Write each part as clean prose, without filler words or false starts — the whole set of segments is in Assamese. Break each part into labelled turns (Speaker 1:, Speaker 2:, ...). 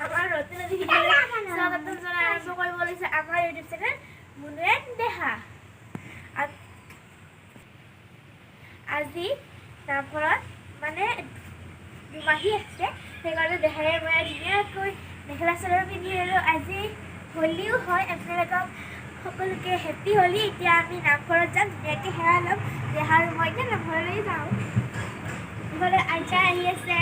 Speaker 1: আমাৰ নতুন স্বাগতম জনাই আৰম্ভ কৰিব লৈছে আমাৰ ইউটিউব চেনেল মুনুৱেন দেহা। আজি নামঘৰত মানে দুমাহী আছে, সেইকাৰণে দেহাৰে মই ধুনীয়াকৈ মেখেলা চাদৰ পিন্ধি আহিলোঁ। আজি হোলীও হয়, আপোনালোকক সকলোকে হেপী হোলী। এতিয়া আমি নামঘৰত যাম, ধুনীয়াকৈ সেৱা ল'ম। দেহা আৰু মই এতিয়া নামঘৰলৈ যাওঁ। ইফালে আইতা আহি আছে।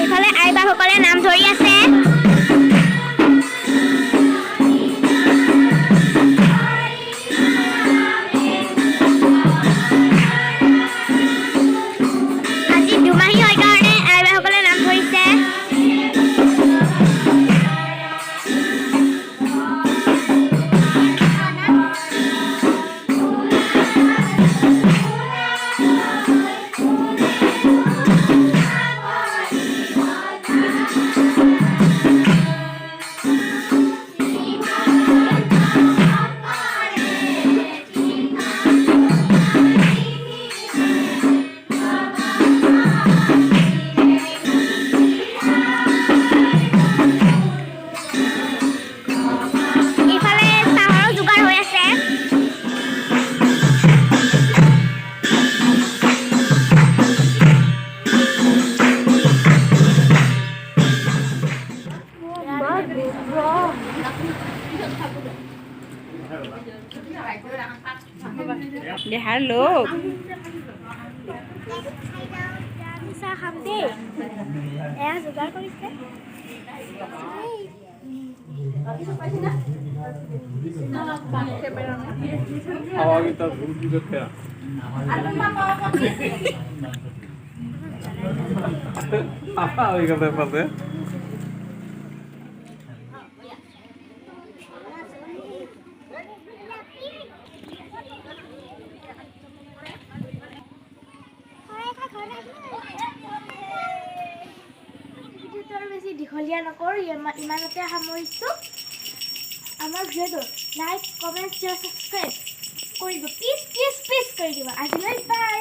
Speaker 1: এইফালে আইবাসকলে নাম ধৰি আছে। আজি দুমাহী হয় কাৰণে আইবাসকলে নাম ধৰিছে।
Speaker 2: দেহাৰ লোক
Speaker 1: চাহ খাম দেই। এয়া যোগাৰ কৰিছে। বেছি দীঘলীয়া নকৰোঁ, ইমানতে সামৰিছোঁ। আমাৰ ভিডিঅ'টো লাইক, কমেণ্ট, শ্বেয়াৰ, ছাবস্ক্ৰাইব কৰি দিব। প্লিজ প্লিজ প্লিজ কৰি দিব। আজিলৈ বাই।